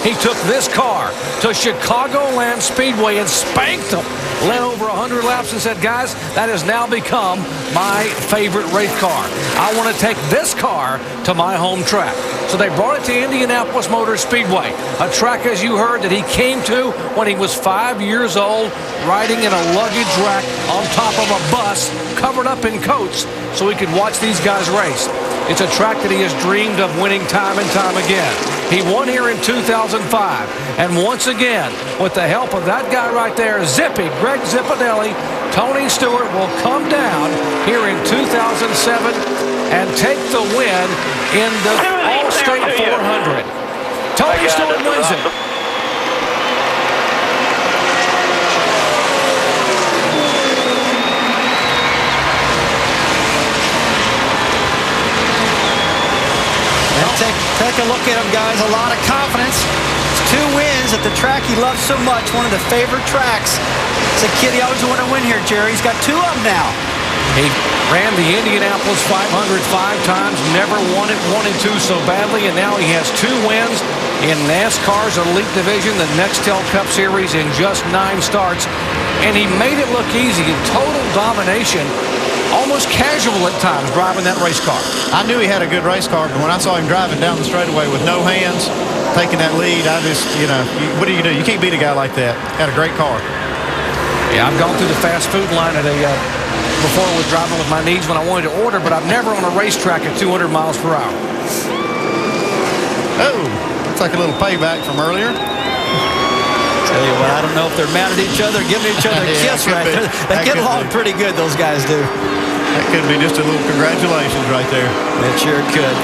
He took this car to Chicagoland Speedway and spanked them. Led over 100 laps and said, guys, that has now become my favorite race car. I want to take this car to my home track. So they brought it to Indianapolis Motor Speedway, a track, as you heard, that he came to when he was 5 years old, riding in a luggage rack on top of a bus, covered up in coats, so he could watch these guys race. It's a track that he has dreamed of winning time and time again. He won here in 2005. And once again, with the help of that guy right there, Zippy, Greg Zipadelli, Tony Stewart will come down here in 2007 and take the win in the Allstate 400. Tony Stewart wins it. Take a look at him, guys. A lot of confidence. It's 2 wins at the track he loves so much, one of the favorite tracks. As a kid, he always wanted to win here, Jerry. He's got 2 of them now. He ran the Indianapolis 500 5 times, never won it, wanted to so badly, and now he has 2 wins in NASCAR's Elite Division, the Nextel Cup Series, in just 9 starts. And he made it look easy in total domination. Almost casual at times driving that race car. I knew he had a good race car, but when I saw him driving down the straightaway with no hands, taking that lead, I just, what do? You can't beat a guy like that. Got a great car. Yeah, I've gone through the fast food line at before I was driving with my knees when I wanted to order, but I've never on a racetrack at 200 miles per hour. Oh, looks like a little payback from earlier. Tell you what, I don't know if they're mad at each other, giving each other a kiss right there. They get along pretty good, those guys do. That could be just a little congratulations right there. It sure could.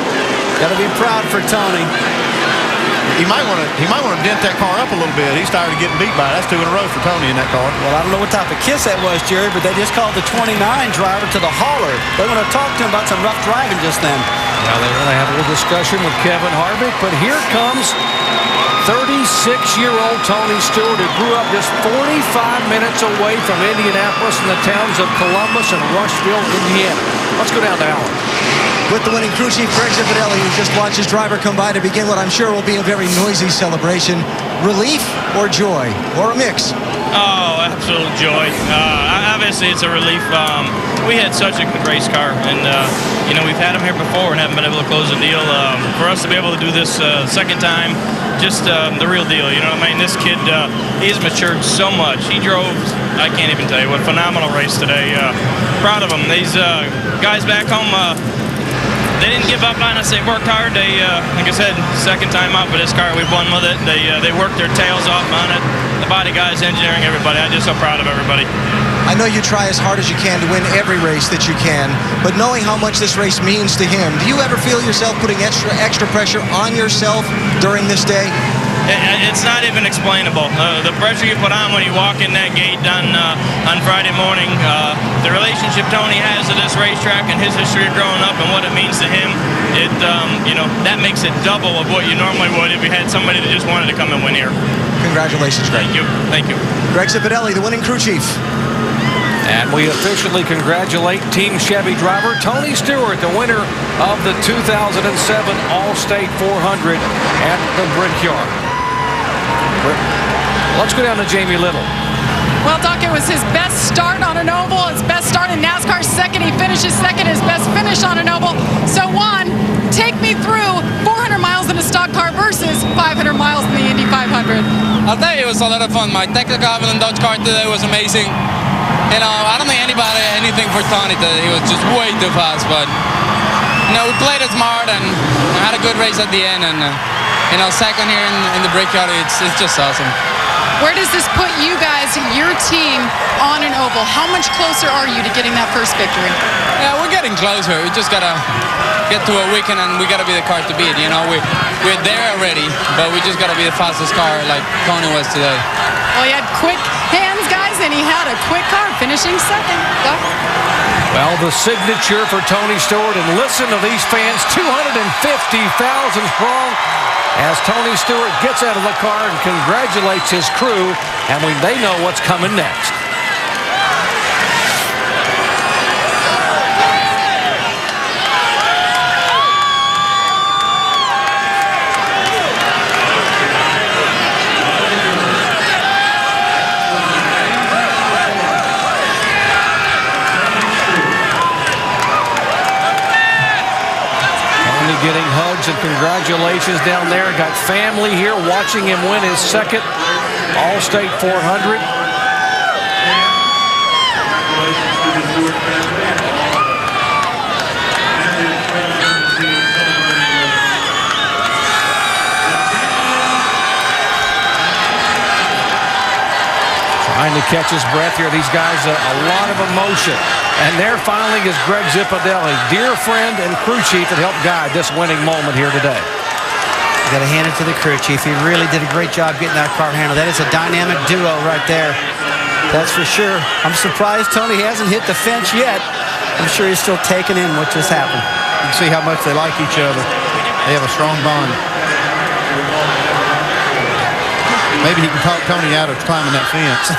Got to be proud for Tony. He might want to dent that car up a little bit. He's tired of getting beat by it. That's 2 in a row for Tony in that car. Well, I don't know what type of kiss that was, Jerry, but they just called the 29 driver to the hauler. They want to talk to him about some rough driving just then. Well, they want to have a little discussion with Kevin Harvick, but here comes 36-year-old Tony Stewart, who grew up just 45 minutes away from Indianapolis in the towns of Columbus and Rushville, Indiana. Let's go down to Allen. With the winning crew chief, Greg Zipadelli, who just watched his driver come by to begin what I'm sure will be a very noisy celebration. Relief or joy? Or a mix? Oh, absolute joy. Obviously, it's a relief. We had such a good race car, and we've had them here before and haven't been able to close the deal. For us to be able to do this second time, just the real deal. You know what I mean? This kid, he's matured so much. He drove, I can't even tell you, what a phenomenal race today. Proud of him. These guys back home, they didn't give up on us. They worked hard. They, like I said, second time out for this car, we've won with it. They worked their tails off on it. The body guys, engineering, everybody. I'm just so proud of everybody. I know you try as hard as you can to win every race that you can, but knowing how much this race means to him, do you ever feel yourself putting extra pressure on yourself during this day? It's not even explainable. The pressure you put on when you walk in that gate on Friday morning, the relationship Tony has to this racetrack and his history of growing up and what it means to him, that makes it double of what you normally would if you had somebody that just wanted to come and win here. Congratulations, Greg. Thank you. Thank you. Greg Zipadelli, the winning crew chief. And we officially congratulate Team Chevy driver Tony Stewart, the winner of the 2007 Allstate 400 at the Brickyard. Let's go down to Jamie Little. Well, Doc, it was his best start on an oval, his best start in NASCAR. Second, he finishes second, his best finish on an oval. So, Juan, take me through 400 miles in a stock car versus 500 miles in the Indy 500. I'll tell you, it was a lot of fun. My technical in Dodge car today was amazing. I don't think anything for Tony today. He was just way too fast, but we played it smart and had a good race at the end. And second here in the Brickyard, it's just awesome. Where does this put you guys, your team, on an oval? How much closer are you to getting that first victory? Yeah, we're getting closer. We just gotta get to a weekend and we gotta be the car to beat. We're there already, but we just gotta be the fastest car like Tony was today. Well, he had quick hands, guys, and he had a quick car, finishing second. Doc? Well, the signature for Tony Stewart, and listen to these fans, 250,000 strong, as Tony Stewart gets out of the car and congratulates his crew, and they know what's coming next. hugs and congratulations down there. Got family here watching him win his second Allstate 400. Trying to catch his breath here. These guys, a lot of emotion. And there finally is Greg Zipadelli, dear friend and crew chief that helped guide this winning moment here today. Got to hand it to the crew chief. He really did a great job getting that car handled. That is a dynamic duo right there. That's for sure. I'm surprised Tony hasn't hit the fence yet. I'm sure he's still taking in what just happened. You can see how much they like each other. They have a strong bond. Maybe he can talk Tony out of climbing that fence.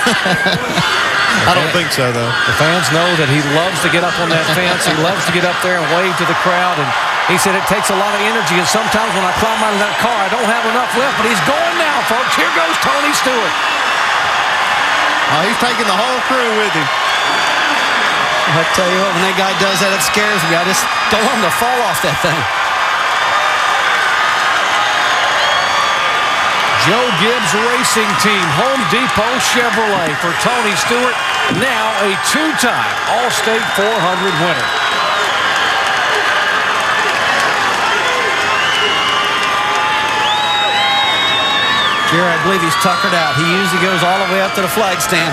I don't think so, though. The fans know that he loves to get up on that fence. He loves to get up there and wave to the crowd. And he said it takes a lot of energy. And sometimes when I climb out of that car, I don't have enough left. But he's going now, folks. Here goes Tony Stewart. He's taking the whole crew with him. I'll tell you what, when that guy does that, it scares me. I just don't want him to fall off that thing. Joe Gibbs Racing Team, Home Depot Chevrolet for Tony Stewart, now a two-time Allstate 400 winner. Jerry, I believe he's tuckered out. He usually goes all the way up to the flag stand.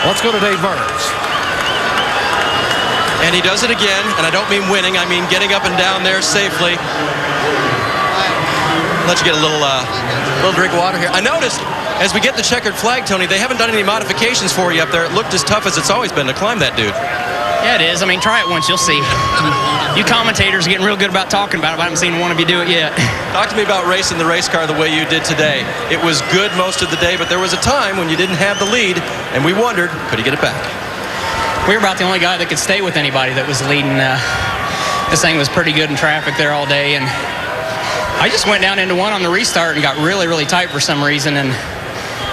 Let's go to Dave Burns. And he does it again, and I don't mean winning, I mean getting up and down there safely. Let you get a little drink of water here. I noticed as we get the checkered flag, Tony, they haven't done any modifications for you up there. It looked as tough as it's always been to climb that dude. Yeah, it is. I mean, try it once, you'll see. You commentators are getting real good about talking about it, but I haven't seen one of you do it yet. Talk to me about racing the race car the way you did today. It was good most of the day, but there was a time when you didn't have the lead, and we wondered, could he get it back? We were about the only guy that could stay with anybody that was leading. This thing was pretty good in traffic there all day, and I just went down into one on the restart and got really, really tight for some reason, and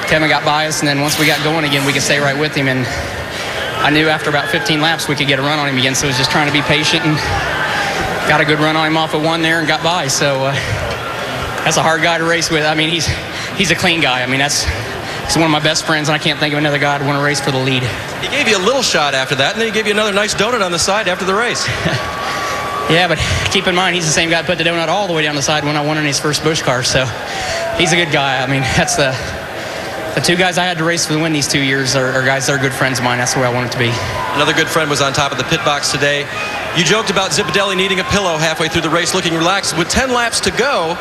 Kevin got by us, and then once we got going again, we could stay right with him, and I knew after about 15 laps we could get a run on him again, so I was just trying to be patient and got a good run on him off of one there and got by. So that's a hard guy to race with. I mean, he's a clean guy. I mean, he's one of my best friends, and I can't think of another guy to want to race for the lead. He gave you a little shot after that, and then he gave you another nice donut on the side after the race. Yeah, but keep in mind, he's the same guy that put the donut all the way down the side when I won in his first Busch car, so he's a good guy. I mean, that's the two guys I had to race for the win these 2 years are guys that are good friends of mine. That's the way I want it to be. Another good friend was on top of the pit box today. You joked about Zipadelli needing a pillow halfway through the race, looking relaxed. With 10 laps to go,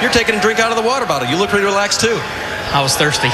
you're taking a drink out of the water bottle. You look pretty relaxed, too. I was thirsty.